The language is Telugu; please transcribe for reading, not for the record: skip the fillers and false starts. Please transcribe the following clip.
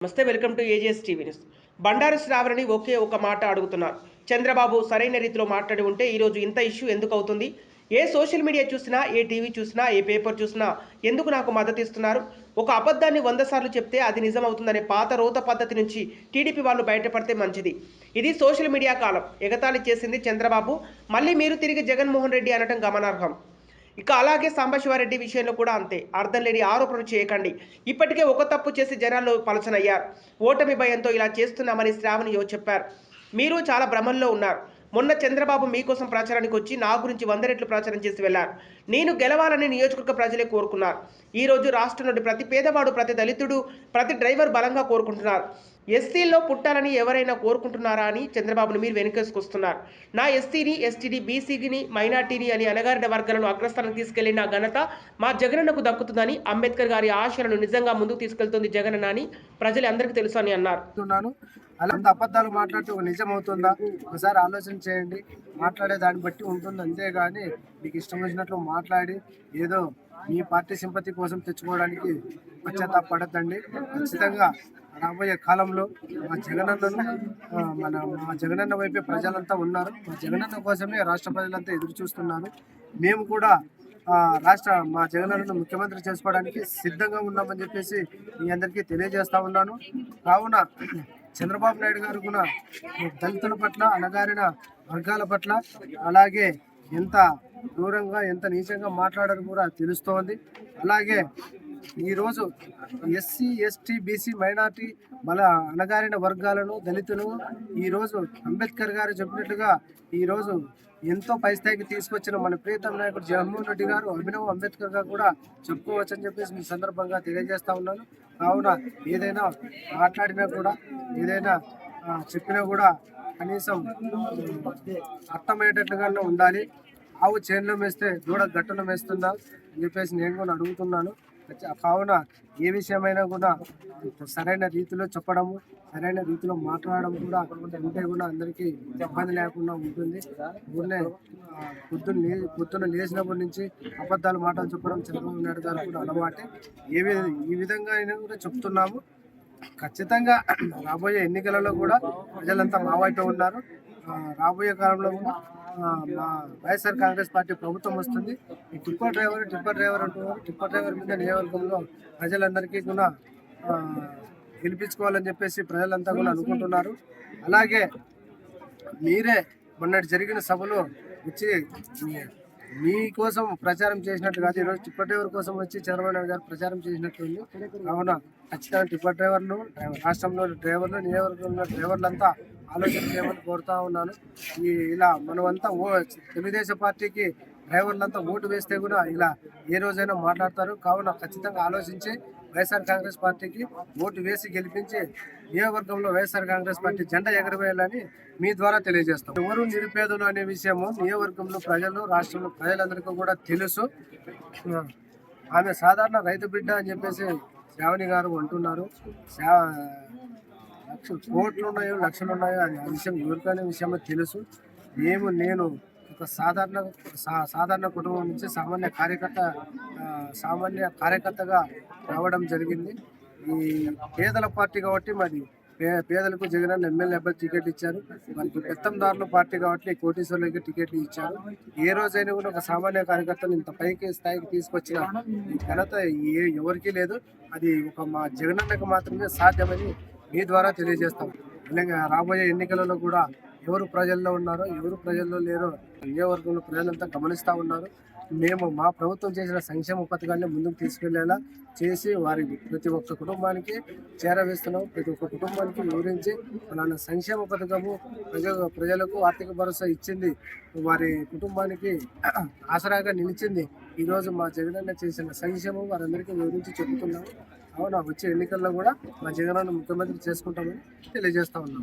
నమస్తే, welcome to AGS TV news. Bandaru శ్రావణిని ఒకే ఒక మాట అడుగుతున్నారు. చంద్రబాబు సరైన రీతిలో మాట్లాడి ఉంటే ఈరోజు ఇంత ఇష్యూ ఎందుకు అవుతుంది? ఏ సోషల్ మీడియా చూసినా, ఏ టీవీ చూసినా, ఏ పేపర్ చూసినా ఎందుకు నాకు మద్దతు ఇస్తున్నారు? ఒక అబద్ధాన్ని 100 సార్లు చెప్తే అది నిజం అవుతుందనే పాత రోత పద్ధతి నుంచి టీడీపీ వాళ్ళు బయటపడితే మంచిది. ఇది సోషల్ మీడియా కాలం. ఎగతాళి చేసింది చంద్రబాబు, మళ్ళీ మీరు తిరిగి జగన్మోహన్ రెడ్డి అనటం గమనార్హం. ఇక అలాగే సాంబశివారెడ్డి విషయంలో కూడా అంతే. అర్థం లేని ఆరోపణలు చేయకండి. ఇప్పటికే ఒక తప్పు చేసి జనాల్లో పలచనయ్యారు. ఓటమి భయంతో ఇలా చేస్తున్నామని శ్రావణి చెప్పారు. మీరు చాలా భ్రమంలో ఉన్నారు. మొన్న చంద్రబాబు మీకోసం ప్రచారానికి వచ్చి నా గురించి 100 రెట్లు ప్రచారం చేసి వెళ్లారు. నేను గెలవాలని నియోజకవర్గ ప్రజలే కోరుకున్నారు. ఈ రోజు రాష్ట్రంలోని ప్రతి పేదవాడు, ప్రతి దళితుడు, ప్రతి డ్రైవర్ బలంగా కోరుకుంటున్నారు. ఎస్సీల్లో పుట్టాలని ఎవరైనా కోరుకుంటున్నారా అని చంద్రబాబును మీరు వెనుకేసుకొస్తున్నారు. నా ఎస్టీని, ఎస్టీని, బీసీని, మైనార్టీని అని అణగారిన వర్గాలను అగ్రస్థానానికి తీసుకెళ్లిన ఘనత మా జగనన్నకు దక్కుతుందని, అంబేద్కర్ గారి ఆశయాలను నిజంగా ముందుకు తీసుకెళ్తుంది జగనన్న అని ప్రజలందరికీ తెలుసు అని అన్నారు. అలా అబద్ధాలు మాట్లాడితే ఒక నిజం అవుతుందా? ఒకసారి ఆలోచన చేయండి. మాట్లాడే దాన్ని బట్టి ఉంటుంది, అంతేగాని మీకు ఇష్టం వచ్చినట్లు మాట్లాడి ఏదో మీ పార్టీ సింపతి కోసం తెచ్చుకోవడానికి పశ్చాత్తాపడద్దండి. ఖచ్చితంగా రాబోయే కాలంలో మా జగనన్న వైపే ప్రజలంతా ఉన్నారు. మా జగనన్న కోసమే రాష్ట్ర ప్రజలంతా ఎదురు చూస్తున్నారు. మేము కూడా మా జగనన్నను ముఖ్యమంత్రి చేసుకోవడానికి సిద్ధంగా ఉన్నామని చెప్పేసి మీ అందరికీ తెలియజేస్తా ఉన్నాను. కావున చంద్రబాబు నాయుడు గారు కూడా దళితుల పట్ల, అణగారిన వర్గాల పట్ల, అలాగే ఎంత దూరంగా, ఎంత నీచంగా మాట్లాడడం కూడా తెలుస్తోంది. అలాగే ఈరోజు ఎస్సీ, ఎస్టీ, బీసీ, మైనార్టీ, అణగారిన వర్గాలను, దళితులు ఈరోజు అంబేద్కర్ గారు చెప్పినట్లుగా ఈరోజు ఎంతో పై స్థాయికి తీసుకొచ్చిన మన ప్రియతమ నాయకుడు జగన్మోహన్ రెడ్డి గారు అభినవ్ అంబేద్కర్ గారు కూడా చెప్పుకోవచ్చని చెప్పేసి మీ సందర్భంగా తెలియజేస్తా ఉన్నాను. కావున ఏదైనా మాట్లాడినా కూడా, ఏదైనా చెప్పినా కూడా కనీసం అర్థమయ్యేటట్లుగానే ఉండాలి. ఆవు చేనులో వేస్తే దూడ గట్టులో వేస్తుందా అని చెప్పేసి నేను కూడా అడుగుతున్నాను. కావున ఏ విషయమైనా కూడా సరైన రీతిలో చెప్పడము, సరైన రీతిలో మాట్లాడడం కూడా ఉంటే కూడా అందరికీ ఇబ్బంది లేకుండా ఉంటుంది. ఊరినే పొద్దున్న లేచినప్పటి నుంచి అబద్ధాలు మాటలు చెప్పడం చంద్రబాబు నాయుడు గారు కూడా అలవాటే. ఈ విధంగా అయినా కూడా చెప్తున్నాము. ఖచ్చితంగా రాబోయే ఎన్నికలలో కూడా ప్రజలంతా మా వైపే ఉన్నారు. రాబోయే కాలంలో కూడా మా వైఎస్ఆర్ కాంగ్రెస్ పార్టీ ప్రభుత్వం వస్తుంది. ఈ టిప్పర్ డ్రైవర్ అంటున్నారు. టిప్పర్ డ్రైవర్ మీద నియోజకవర్గంలో ప్రజలందరికీ కూడా గెలిపించుకోవాలని చెప్పేసి ప్రజలంతా కూడా అనుకుంటున్నారు. అలాగే మీరే మొన్నటి జరిగిన సభలో వచ్చి మీకోసం ప్రచారం చేసినట్టు కాదు, ఈరోజు టిప్పర్ డ్రైవర్ కోసం వచ్చి చంద్రబాబు నాయుడు గారు ప్రచారం చేసినట్టుంది. కావున ఖచ్చితంగా టిప్పర్ డ్రైవర్లు, రాష్ట్రంలో డ్రైవర్లు, నియోజకవర్గంలో డ్రైవర్లంతా ఆలోచన చేయమని కోరుతా ఉన్నాను. ఇలా మనమంతా తెలుగుదేశం పార్టీకి డ్రైవర్లంతా ఓటు వేస్తే కూడా ఇలా ఏ రోజైనా మాట్లాడతారు. కావున ఖచ్చితంగా ఆలోచించి వైఎస్ఆర్ కాంగ్రెస్ పార్టీకి ఓటు వేసి గెలిపించి నియోజకవర్గంలో వైఎస్ఆర్ కాంగ్రెస్ పార్టీ జెండా ఎగరవేయాలని మీ ద్వారా తెలియజేస్తాం. ఎవరు నిరుపేదలు అనే విషయము నియోజకవర్గంలో ప్రజలు, రాష్ట్రంలో ప్రజలందరికీ కూడా తెలుసు. ఆమె సాధారణ రైతు బిడ్డ అని చెప్పేసి శ్రావణి గారు అంటున్నారు. కోట్లు ఉన్నాయో, లక్షలు ఉన్నాయో అది ఆ విషయం ఎవరికైనా విషయమో తెలుసు. నేను ఒక సాధారణ కుటుంబం నుంచి సామాన్య కార్యకర్తగా రావడం జరిగింది. ఈ పేదల పార్టీ కాబట్టి మరి పేదలకు జగనన్న ఎమ్మెల్యే అభ్యర్థి టికెట్ ఇచ్చారు. మనకి పెత్తందారుల పార్టీ కాబట్టి కోటీశ్వర్లకి టికెట్లు ఇచ్చారు. ఏ రోజైనా కూడా ఒక సామాన్య కార్యకర్తను ఇంత స్థాయికి తీసుకొచ్చిన ఈ ఘనత ఎవరికీ లేదు. అది ఒక మా జగనన్నకు మాత్రమే సాధ్యమని మీ ద్వారా తెలియజేస్తాం. అలాగే రాబోయే ఎన్నికలలో కూడా ఎవరు ప్రజల్లో ఉన్నారో, ఎవరు ప్రజల్లో లేరో నియోజకవర్గంలో ప్రజలంతా గమనిస్తూ ఉన్నారు. మేము మా ప్రభుత్వం చేసిన సంక్షేమ పథకాన్ని ముందుకు తీసుకెళ్లేలా చేసి వారికి ప్రతి ఒక్క కుటుంబానికి చేరవేస్తున్నాం. ప్రతి ఒక్క కుటుంబానికి వివరించి అలాంటి సంక్షేమ పథకము ప్రజలకు ఆర్థిక భరోసా ఇచ్చింది, వారి కుటుంబానికి ఆసరాగా నిలిచింది. ఈరోజు మా జగనన్న చేసిన సంక్షేమం వారందరికీ వివరించి చెబుతున్నాము. అవునా, వచ్చే ఎన్నికల్లో కూడా మా జగనన్న ముఖ్యమంత్రి చేసుకుంటామని తెలియజేస్తా ఉన్నాం.